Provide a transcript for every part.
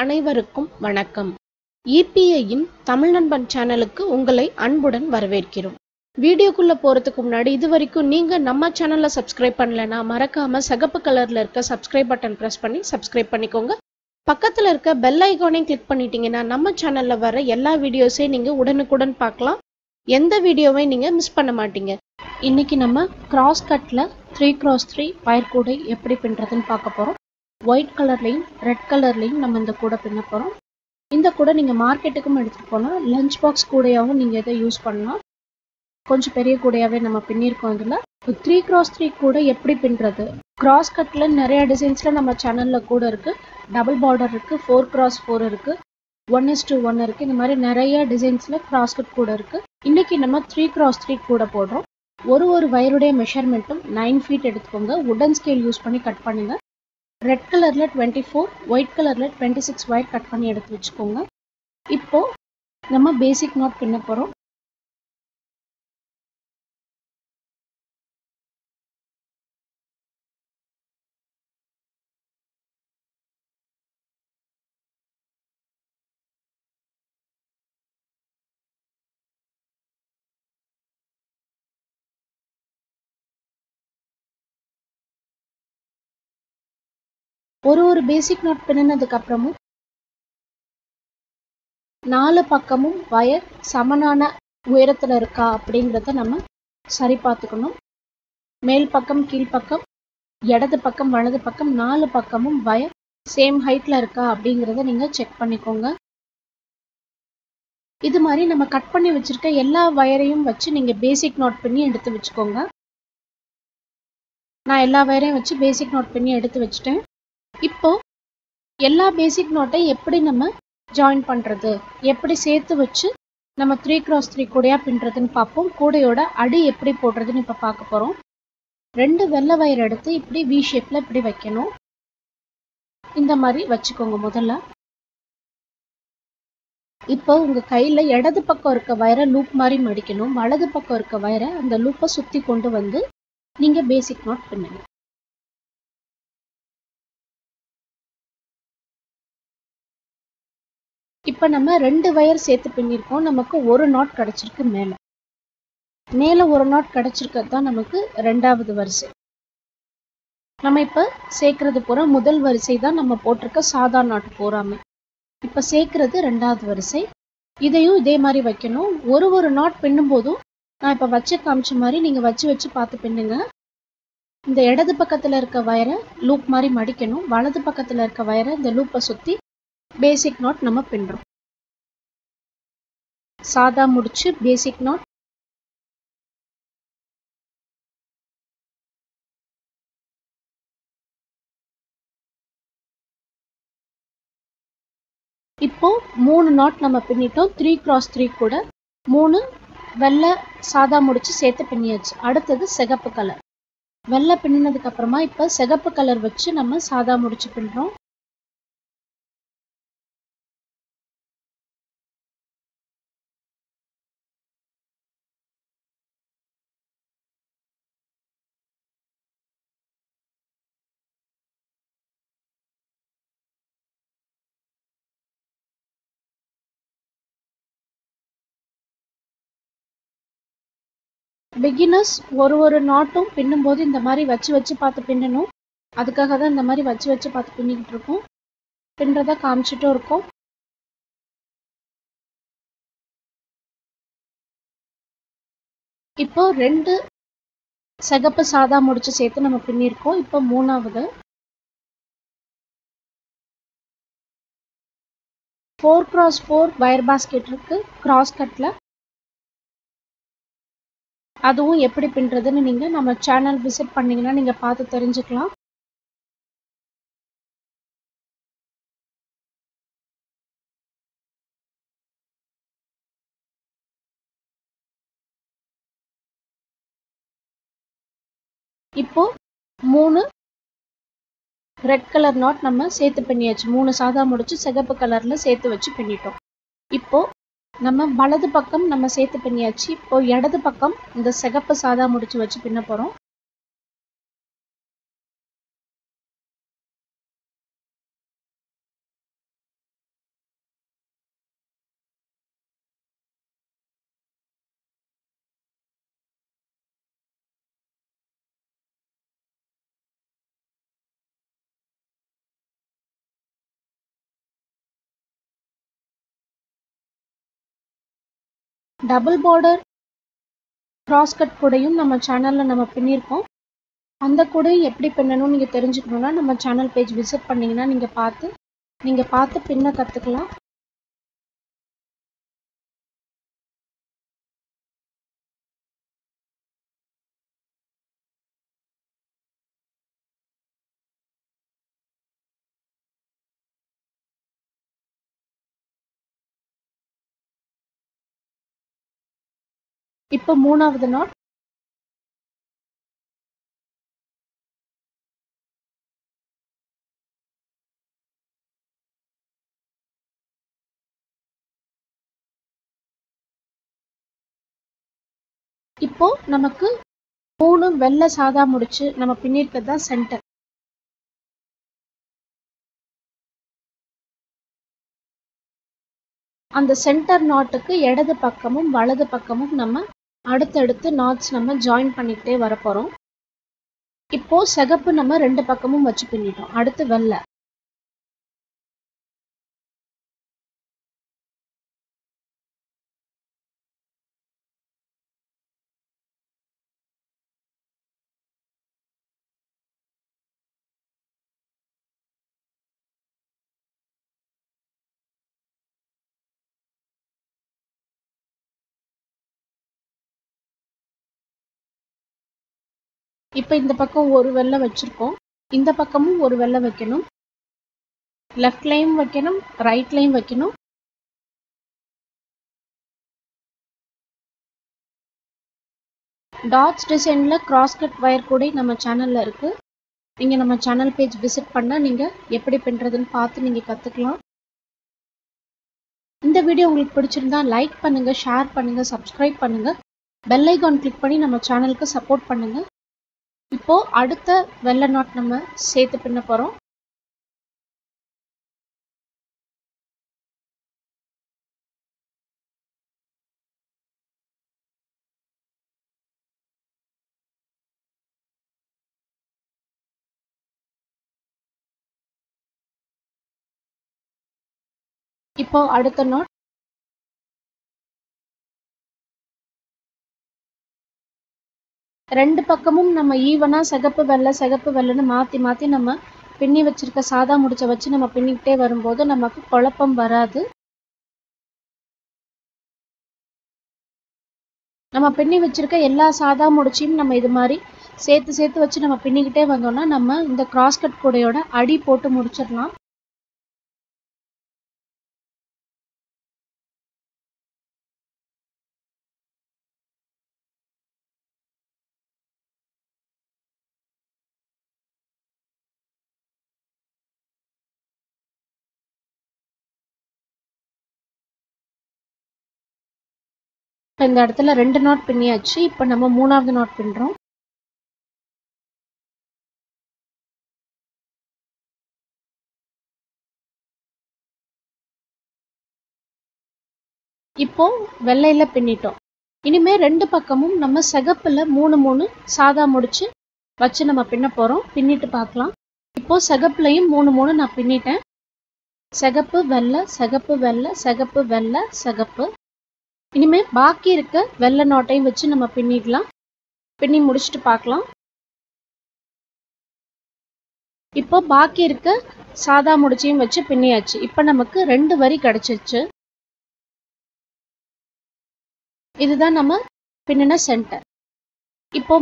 அனைவருக்கும் வணக்கம். EPIன் தமிழ்நண்பன் சேனலுக்கு உங்களை அன்புடன் வரவேற்கிறோம். வீடியோக்குள்ள போறதுக்கு முன்னாடி இதுவரைக்கும் நீங்க நம்ம சேனலை சப்ஸ்கிரைப் பண்ணலனா மறக்காம சிகப்பு கலர்ல இருக்க சப்ஸ்கிரைப் பட்டன் பிரஸ் பண்ணி சப்ஸ்கிரைப் பண்ணிக்கோங்க. பக்கத்துல இருக்க பெல் ஐகானையும் கிளிக் பண்ணிட்டீங்கன்னா நம்ம சேனல்ல வர எல்லா வீடியோஸையும் நீங்க உடனுக்குடன் பார்க்கலாம். எந்த வீடியோவையும் நீங்க மிஸ் பண்ண மாட்டீங்க. இன்னைக்கு நம்ம Crosscutல 3x3 வயர் கூடை எப்படி பின்றதுன்னு பார்க்க போறோம். ஒயிட் கலர்லையும் ரெட் கலர்லையும் நம்ம இந்த கூடை பின்ன போகிறோம். இந்த கூடை நீங்கள் மார்க்கெட்டுக்கும் எடுத்துகிட்டு போகலாம், லஞ்ச் பாக்ஸ் கூடையாகவும் நீங்கள் இதை யூஸ் பண்ணலாம். கொஞ்சம் பெரிய கூடையாகவே நம்ம பின்னிருக்கோம். இதில் 3x3 கூடை எப்படி பின்னுறது, Crosscutல நிறைய டிசைன்ஸில் நம்ம சேனலில் கூட இருக்குது. டபுள் பார்டர் இருக்குது, 4x4 இருக்குது, 1:1 இருக்குது. இந்த மாதிரி நிறைய டிசைன்ஸில் Crosscut கூட இருக்குது. இன்றைக்கி நம்ம 3x3 கூடை போடுறோம். ஒரு வயருடைய மெஷர்மெண்ட்டும் 9 ஃபீட் எடுத்துக்கோங்க. உடன் ஸ்கேல் யூஸ் பண்ணி கட் பண்ணுங்கள். ரெட் கலர்ல 24, ஒயிட் கலர்ல 26 வயர் கட் பண்ணி எடுத்து வச்சுக்கோங்க. இப்போ நம்ம பேசிக் நாட் பின்ன போறோம். ஒரு பேசிக் நாட் பின்னதுக்கு அப்புறமும் 4 பக்கமும் வயர் சமனான உயரத்துல இருக்கா அப்படிங்கறத நம்ம சரி பார்த்துக்கணும். மேல் பக்கம், கீழ் பக்கம், இடது பக்கம், வலது பக்கம் 4 பக்கமும் வயர் சேம் ஹைட்ல இருக்கா அப்படிங்கறத நீங்க செக் பண்ணிக்கோங்க. இது மாதிரி நம்ம கட் பண்ணி வச்சிருக்க எல்லா வயரையும் வச்சு நீங்க பேசிக் நாட் பின்னி எடுத்து வச்சுக்கோங்க. நான் எல்லா வயரையும் வச்சு பேசிக் நாட் பின்னி எடுத்து வச்சுட்டேன். இப்போ எல்லா பேசிக் நாட்டை எப்படி நம்ம ஜாயின் பண்றது, எப்படி சேர்த்து வச்சு நம்ம 3x3 கூடையா பின்றதுன்னு பார்ப்போம். கூடையோட அடி எப்படி போடுறதுன்னு இப்ப பார்க்க போறோம். 2 வெள்ளை வயர் எடுத்து இப்படி வி ஷேப்ல இப்படி வைக்கணும். இந்த மாதிரி வச்சுக்கோங்க முதல்ல. இப்போ உங்க கையில இடது பக்கம் இருக்க வயரை லூப் மாதிரி மடிக்கணும். வலது பக்கம் இருக்க வயரை அந்த லூப்பை சுத்தி கொண்டு வந்து நீங்க பேசிக் நாட் பின்னுங்க. இப்போ நம்ம 2 வயர் சேர்த்து பின்னிருக்கோம். நமக்கு ஒரு நாட் கிடைச்சிருக்கு. மேல ஒரு நாட் கிடைச்சிருக்கிறது தான் நமக்கு ரெண்டாவது வரிசை. நம்ம இப்ப சேர்க்கறது பூரா முதல் வரிசை தான் நம்ம போட்டிருக்க சாதா நாட் போறாம. இப்ப சேர்க்கறது ரெண்டாவது வரிசை. இதையும் இதே மாதிரி வைக்கணும். ஒரு நாட் பின்னும் போதும் நான் இப்ப வச்சு காமிச்ச மாதிரி நீங்க வச்சு பார்த்து பின்னுங்க. இந்த இடது பக்கத்துல இருக்க வயரை லூப் மாதிரி மடிக்கணும். வலது பக்கத்துல இருக்க வயரை இந்த லூப்பை சுத்தி பேசிக் நாட் நம்ம பின்றோம். சாதா முடிச்சு பேசிக் நாட். இப்போ 3 நாட் நம்ம பின்னிட்டோம். 3x3 கூட 3 வெள்ளை சாதா முடிச்சு சேர்த்து பின்னியாச்சு. அடுத்தது சிகப்பு கலர். வெள்ளை பின்னினதுக்கு அப்புறமா இப்ப சிகப்பு கலர் வச்சு நம்ம சாதா முடிச்சு பின்றோம். பிகினர்ஸ் ஒரு நாட்டும் பின்னும்போது இந்த மாதிரி வச்சு பார்த்து பின்னணும். அதுக்காக தான் இந்த மாதிரி வச்சு பார்த்து பின்னிக்கிட்டு இருக்கோம். பின்றதை காமிச்சிட்டும் இருக்கோம். இப்போ 2 சிகப்பு சாதா முடிச்சு சேர்த்து நம்ம பின்னிருக்கோம். இப்போ மூணாவது 4x4 வயர் பாஸ்கெட் இருக்கு Crosscutல. அதுவும் எப்படி பின்றதுன்னு நீங்க நம்ம சேனல் விசிட் பண்ணீங்கன்னா நீங்க பார்த்து தெரிஞ்சுக்கலாம். இப்போ 3 ரெட் கலர் நாட் நம்ம சேர்த்து பின்னியாச்சு. 3 சாதா முடிச்சு சிகப்பு கலர்ல சேர்த்து வச்சு பின்னிட்டோம். இப்போ நம்ம வலது பக்கம் நம்ம சேர்த்து பின்னியாச்சு. இப்போ இடது பக்கம் இந்த சிகப்பு சாதா முடிச்சு வச்சு பின்ன போறோம். டபுள் பார்டர் crosscut கூடையும் நம்ம சேனல்ல நம்ம பின்னிருக்கோம். அந்த கூடையும் எப்படி பின்னணும் நீங்க தெரிஞ்சுக்கணும்னா நம்ம சேனல் பேஜ் விசிட் பண்ணீங்கன்னா நீங்க பார்த்து பின்ன கத்துக்கலாம். இப்போ மூணாவது நாட் இப்போ நமக்கு 3 வெள்ளை சாதா முடிச்சு நம்ம பின்னிருக்கிறது தான் சென்டர். அந்த சென்டர் நாட்டுக்கு இடது பக்கமும் வலது பக்கமும் நம்ம அடுத்தடுத்து நாட்ஸ் நம்ம ஜாயின் பண்ணிக்கிட்டே வர போறோம். இப்போ சிகப்பு நம்ம ரெண்டு பக்கமும் வச்சு பின்னிட்டோம். அடுத்து வெள்ளை. இப்போ இந்த பக்கம் ஒரு வெள்ளை வச்சிருக்கோம். இந்த பக்கமும் ஒரு வெள்ளை வைக்கணும். லெஃப்ட்லயும் வைக்கணும், ரைட்லயும் வைக்கணும். டாட்ஸ் டிசைன்ல கிராஸ்கட் வயர் கூட நம்ம சேனல்ல இருக்கு. நீங்க நம்ம சேனல் பேஜ் விசிட் பண்ணா நீங்க எப்படி பின்றதுன்னு பார்த்து நீங்க கத்துக்கலாம். இந்த வீடியோ உங்களுக்கு பிடிச்சிருந்தா லைக் பண்ணுங்க, ஷேர் பண்ணுங்க, சப்ஸ்கிரைப் பண்ணுங்க. பெல் ஐகான் கிளிக் பண்ணி நம்ம சேனலுக்கு சப்போர்ட் பண்ணுங்க. இப்போ அடுத்த வெள்ளை நாட் நம்ம சேர்த்து பின்ன போறோம். இப்போ அடுத்த நாட் ரெண்டு பக்கமும் நம்ம ஈவனா சிகப்பு வெள்ளைன்னு மாத்தி மாத்தி நம்ம பின்னி வச்சிருக்க சாதா முடிச்ச வச்சு நம்ம பின்னிக்கிட்டே வரும்போது நமக்கு குழப்பம் வராது. நம்ம பின்னி வச்சிருக்க எல்லா சாதா முடிச்சையும் நம்ம இது மாதிரி சேர்த்து வச்சு நம்ம பின்னிக்கிட்டே வந்தோம்னா நம்ம இந்த கிராஸ்கட் கூடையோட அடி போட்டு முடிச்சிடலாம். இந்த இடத்துல ரெண்டு நாட் பின்னியாச்சு. இப்போ நம்ம மூணாவது நாட் பின்றோம். இப்போ வெள்ளையில பின்னிட்டோம். இனிமே ரெண்டு பக்கமும் நம்ம சிகப்புல 3 சாதா முடிச்சு வச்சு நம்ம பின்ன போறோம். பின்னிட்டு பார்க்கலாம். இப்போ சிகப்புலையும் 3 நான் பின்னிட்டேன். சிகப்பு வெள்ளை, சிகப்பு வெள்ளை, சிகப்பு வெள்ளை, சிகப்பு. இனிமே பாக்கி இருக்க வெள்ளை நாட்டையும் வச்சு நம்ம பின்னிடலாம். பின்னி முடிச்சுட்டு பார்க்கலாம். இப்போ பாக்கி இருக்க சாதா முடிச்சையும் வச்சு பின்னியாச்சு. இப்போ நமக்கு 2 வரி கிடைச்சிருச்சு. இதுதான் நம்ம பின்னின சென்டர். இப்போ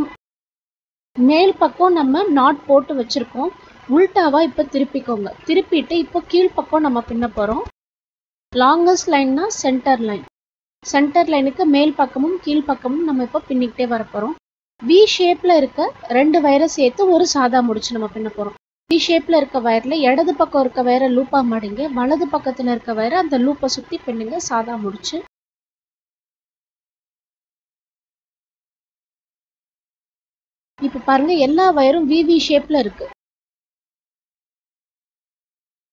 மேல் பக்கம் நம்ம நாட் போட்டு வச்சிருக்கோம். உல்டாவா இப்போ திருப்பிக்கோங்க. திருப்பிட்டு இப்போ கீழ்ப்பக்கம் நம்ம பின்ன போறோம். லாங்கஸ்ட் லைன்னா சென்டர் லைன். சென்டர் லைனுக்கு மேல் பக்கமும் கீழ் பக்கமும் நம்ம இப்போ பின்னிக்கிட்டே வர போறோம். வி ஷேப்ல இருக்க 2 வயரை சேர்த்து ஒரு சாதா முடிச்சு நம்ம பின்ன போறோம். வி ஷேப்ல இருக்க வயர்ல இடது பக்கம் இருக்க வயரை லூப்பா மாடிங்க, வலது பக்கத்துல இருக்க வயரை அந்த லூப்பை சுத்தி பின்னுங்க சாதா முடிச்சு. இப்ப பாருங்க எல்லா வயரும் விவி ஷேப்ல இருக்கு.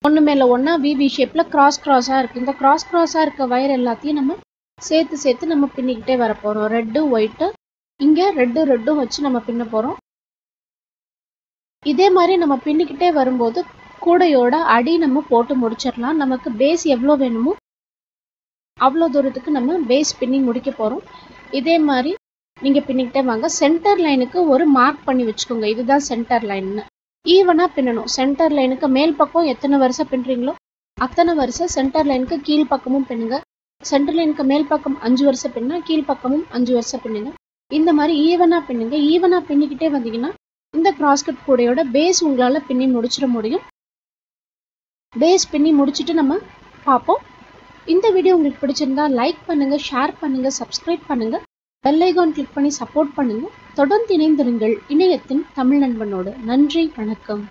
ஒண்ணு மேல ஒண்ணா விவி ஷேப்ல கிராஸா இருக்கு. இந்த கிராஸா இருக்க வயர் எல்லாத்தையும் நம்ம சேர்த்து நம்ம பின்னிக்கிட்டே வர போறோம். ரெட்டு ஒயிட்டு, இங்க ரெட்டும் வச்சு நம்ம பின்ன போறோம். இதே மாதிரி நம்ம பின்னிக்கிட்டே வரும்போது கூடையோட அடி நம்ம போட்டு முடிச்சிடலாம். நமக்கு பேஸ் எவ்வளோ வேணுமோ அவ்வளோ தூரத்துக்கு நம்ம பேஸ் பின்னி முடிக்க போகிறோம். இதே மாதிரி நீங்கள் பின்னிக்கிட்டே வாங்க. சென்டர் லைனுக்கு ஒரு மார்க் பண்ணி வச்சுக்கோங்க. இதுதான் சென்டர் லைன்னு. ஈவனாக பின்னணும். சென்டர் லைனுக்கு மேல் பக்கம் எத்தனை வரிசை பின்னுறீங்களோ அத்தனை வரிசை சென்டர் லைனுக்கு கீழ் பக்கமும் பின்னுங்க. சென்டர் லைனுக்கு மேல் பக்கம் 5 வரிசை பின்னா கீழ் பக்கமும் 5 வரிசை பின்னுங்க. இந்த மாதிரி ஈவனாக பின்னுங்க. ஈவனாக பின்னிக்கிட்டே வந்தீங்கன்னா இந்த கிராஸ்கட் கூடையோட பேஸ் உங்களால் பின்னி முடிச்சிட முடியும். பேஸ் பின்னி முடிச்சுட்டு நம்ம பார்ப்போம். இந்த வீடியோ உங்களுக்கு பிடிச்சிருந்தா லைக் பண்ணுங்க, ஷேர் பண்ணுங்க, சப்ஸ்கிரைப் பண்ணுங்க, பெல் ஐகான் கிளிக் பண்ணி சப்போர்ட் பண்ணுங்க. தொடர்ந்து இணைந்திருங்கள் இணையத்தின் தமிழ் நண்பனோடு. நன்றி, வணக்கம்.